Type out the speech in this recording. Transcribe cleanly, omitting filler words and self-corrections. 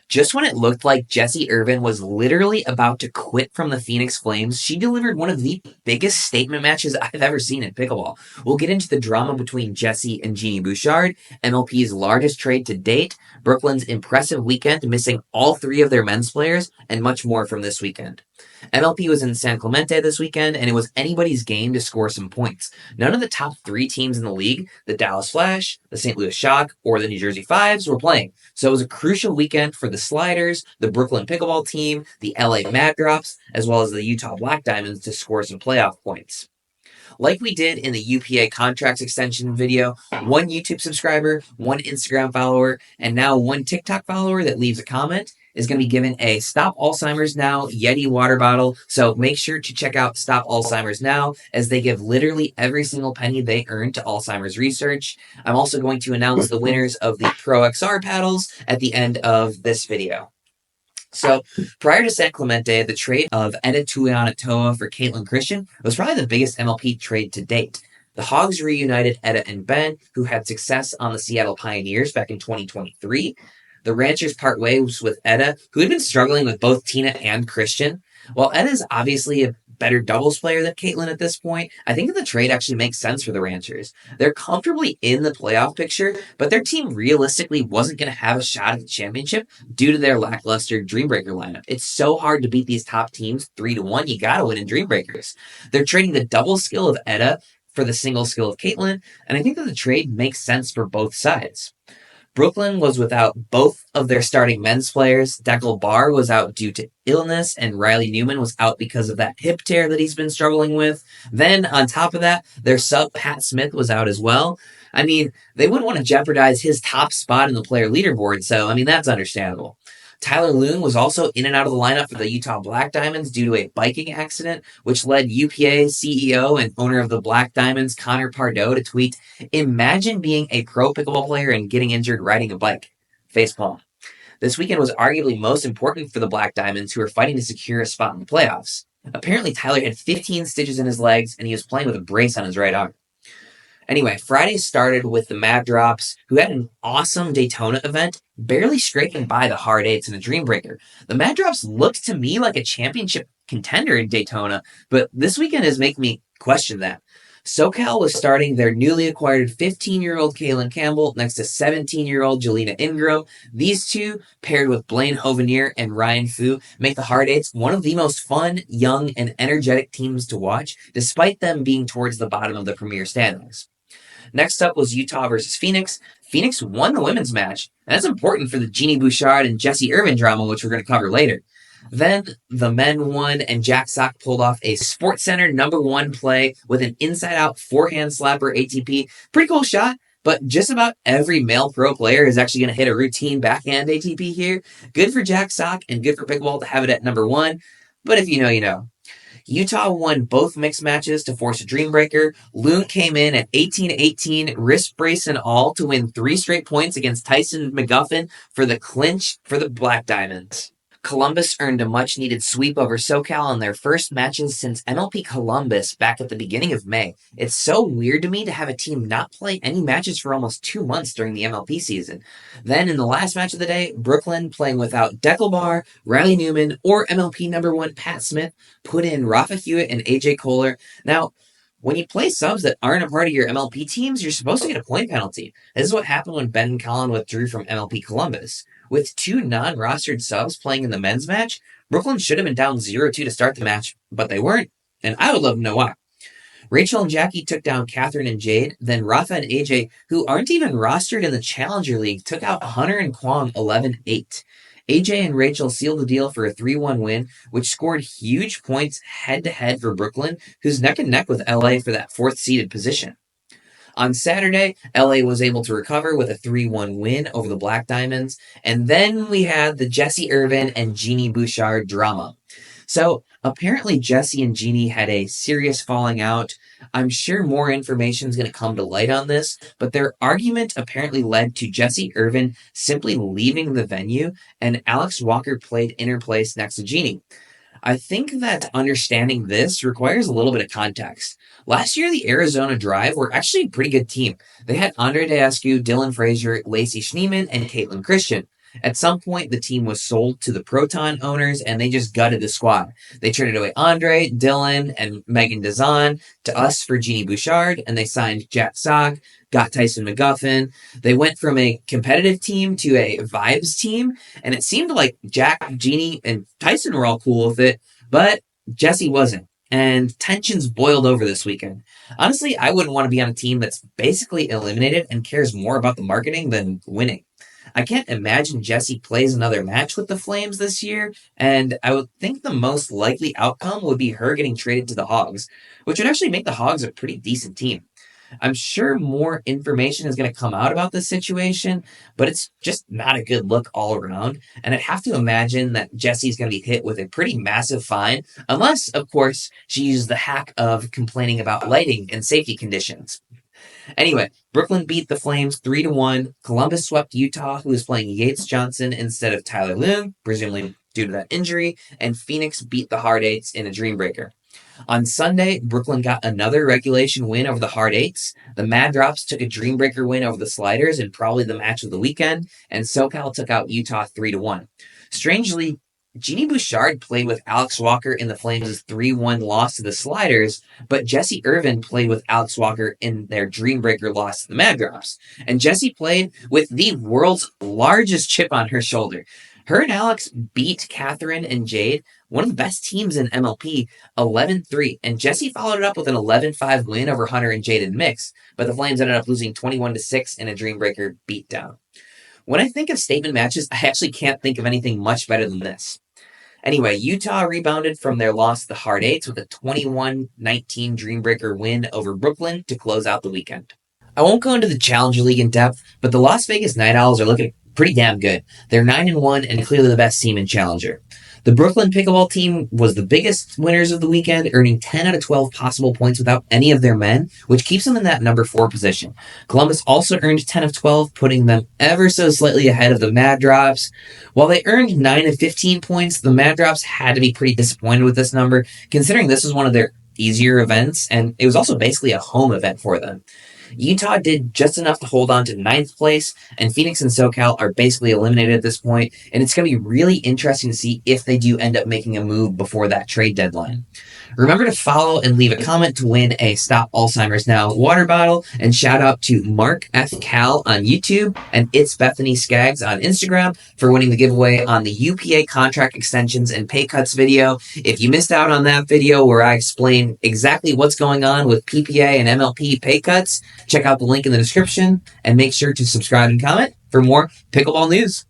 Just when it looked like Jessie Irvine was literally about to quit from the Phoenix Flames, she delivered one of the biggest statement matches I've ever seen in pickleball. We'll get into the drama between Jessie and Genie Bouchard, MLP's largest trade to date, Brooklyn's impressive weekend missing all three of their men's players, and much more from this weekend. MLP was in San Clemente this weekend, and it was anybody's game to score some points. None of the top three teams in the league, the Dallas Flash, the St. Louis Shock, or the New Jersey Fives, were playing. So it was a crucial weekend for the Sliders, the Brooklyn Pickleball team, the LA Mad Drops, as well as the Utah Black Diamonds to score some playoff points. Like we did in the UPA Contract Extension video, one YouTube subscriber, one Instagram follower, and now one TikTok follower that leaves a comment is going to be given a Stop Alzheimer's Now Yeti water bottle. So make sure to check out Stop Alzheimer's Now, as they give literally every single penny they earn to Alzheimer's research. I'm also going to announce the winners of the Pro XR paddles at the end of this video. So, prior to San Clemente, the trade of Etta Tuionetoa for Kaitlyn Christian was probably the biggest MLP trade to date. The Hogs reunited Etta and Ben, who had success on the Seattle Pioneers back in 2023. The Ranchers part ways with Etta, who had been struggling with both Tina and Christian. While Etta is obviously a better doubles player than Kaitlyn at this point, I think that the trade actually makes sense for the Ranchers. They're comfortably in the playoff picture, but their team realistically wasn't going to have a shot at the championship due to their lackluster Dreambreaker lineup. It's so hard to beat these top teams 3-1. You got to win in Dreambreakers. They're trading the double skill of Etta for the single skill of Kaitlyn, and I think that the trade makes sense for both sides. Brooklyn was without both of their starting men's players. Deckel Barr was out due to illness, and Riley Newman was out because of that hip tear that he's been struggling with. Then, on top of that, their sub Pat Smith was out as well. I mean, they wouldn't want to jeopardize his top spot in the player leaderboard, so, that's understandable. Tyler Loong was also in and out of the lineup for the Utah Black Diamonds due to a biking accident, which led UPA CEO and owner of the Black Diamonds, Connor Pardo, to tweet, "Imagine being a pro pickleball player and getting injured riding a bike." Facepalm. This weekend was arguably most important for the Black Diamonds, who were fighting to secure a spot in the playoffs. Apparently, Tyler had 15 stitches in his legs, and he was playing with a brace on his right arm. Anyway, Friday started with the Mad Drops, who had an awesome Daytona event, barely scraping by the hard eights in the Dreambreaker. The Mad Drops looked to me like a championship contender in Daytona, but this weekend is making me question that. SoCal was starting their newly acquired 15-year-old Kaylin Campbell next to 17-year-old Jelena Ingram. These two, paired with Blaine Hovenier and Ryan Fu, make the Hard Eights one of the most fun, young, and energetic teams to watch, despite them being towards the bottom of the premier standings. Next up was Utah versus Phoenix. Phoenix won the women's match, and that's important for the Genie Bouchard and Jessie Irvine drama, which we're going to cover later. Then the men won, and Jack Sock pulled off a SportsCenter #1 play with an inside-out forehand slapper ATP. Pretty cool shot, but just about every male pro player is actually going to hit a routine backhand ATP here. Good for Jack Sock and good for pickleball to have it at #1, but if you know, you know. Utah won both mixed matches to force a Dreambreaker. Loong came in at 18-18, wrist brace and all, to win 3 straight points against Tyson McGuffin for the clinch for the Black Diamonds. Columbus earned a much-needed sweep over SoCal in their first matches since MLP Columbus back at the beginning of May. It's so weird to me to have a team not play any matches for almost 2 months during the MLP season. Then, in the last match of the day, Brooklyn, playing without Deckel Barr, Riley Newman, or MLP #1 Pat Smith, put in Rafa Hewitt and AJ Kohler. Now, when you play subs that aren't a part of your MLP teams, you're supposed to get a point penalty. This is what happened when Ben Collin withdrew from MLP Columbus. With 2 non-rostered subs playing in the men's match, Brooklyn should have been down 0-2 to start the match, but they weren't, and I would love to know why. Rachel and Jackie took down Catherine and Jade, then Rafa and AJ, who aren't even rostered in the Challenger League, took out Hunter and Kwong 11-8. AJ and Rachel sealed the deal for a 3-1 win, which scored huge points head-to-head for Brooklyn, who's neck-and-neck with LA for that 4th-seeded position. On Saturday, LA was able to recover with a 3-1 win over the Black Diamonds, and then we had the Jessie Irvine and Genie Bouchard drama. So, apparently Jessie and Genie had a serious falling out. I'm sure more information is going to come to light on this, but their argument apparently led to Jessie Irvine simply leaving the venue, and Alex Walker played interplace next to Genie. I think that understanding this requires a little bit of context. Last year, the Arizona Drive were actually a pretty good team. They had Andre Deescu, Dylan Frazier, Lacey Schneeman, and Kaitlyn Christian. At some point, the team was sold to the Proton owners, and they just gutted the squad. They traded away Andre, Dylan, and Megan Dazan to us for Genie Bouchard, and they signed Jack Sock, got Tyson McGuffin. They went from a competitive team to a vibes team, and it seemed like Jack, Genie, and Tyson were all cool with it, but Jessie wasn't. And tensions boiled over this weekend. Honestly, I wouldn't want to be on a team that's basically eliminated and cares more about the marketing than winning. I can't imagine Jessie plays another match with the Flames this year, and I would think the most likely outcome would be her getting traded to the Hogs, which would actually make the Hogs a pretty decent team. I'm sure more information is going to come out about this situation, but it's just not a good look all around. And I'd have to imagine that Jessie's going to be hit with a pretty massive fine, unless, of course, she uses the hack of complaining about lighting and safety conditions. Anyway, Brooklyn beat the Flames 3-1. Columbus swept Utah, who was playing Yates Johnson instead of Tyler Loong, presumably due to that injury, and Phoenix beat the Hard Eights in a Dreambreaker. On Sunday, Brooklyn got another regulation win over the Hard Eights. The Mad Drops took a Dreambreaker win over the Sliders in probably the match of the weekend, and SoCal took out Utah 3-1. Strangely, Genie Bouchard played with Alex Walker in the Flames' 3-1 loss to the Sliders, but Jessie Irvine played with Alex Walker in their Dreambreaker loss to the Mad Drops. And Jessie played with the world's largest chip on her shoulder. Her and Alex beat Catherine and Jade, one of the best teams in MLP, 11-3, and Jessie followed it up with an 11-5 win over Hunter and Jade in mix, but the Flames ended up losing 21-6 in a Dreambreaker beatdown. When I think of statement matches, I actually can't think of anything much better than this. Anyway, Utah rebounded from their loss to the Hard Eights with a 21-19 Dreambreaker win over Brooklyn to close out the weekend. I won't go into the Challenger League in depth, but the Las Vegas Night Owls are looking pretty damn good. They're 9-1 and clearly the best team in Challenger. The Brooklyn Pickleball team was the biggest winners of the weekend, earning 10 out of 12 possible points without any of their men, which keeps them in that number 4 position. Columbus also earned 10 of 12, putting them ever so slightly ahead of the Mad Drops. While they earned 9 of 15 points, the Mad Drops had to be pretty disappointed with this number, considering this was one of their easier events, and it was also basically a home event for them. Utah did just enough to hold on to 9th place, and Phoenix and SoCal are basically eliminated at this point, and it's going to be really interesting to see if they do end up making a move before that trade deadline. Remember to follow and leave a comment to win a Stop Alzheimer's Now water bottle, and shout out to Mark F. Cal on YouTube and It's Bethany Skaggs on Instagram for winning the giveaway on the UPA Contract Extensions and Pay Cuts video. If you missed out on that video where I explain exactly what's going on with PPA and MLP pay cuts, check out the link in the description and make sure to subscribe and comment for more pickleball news.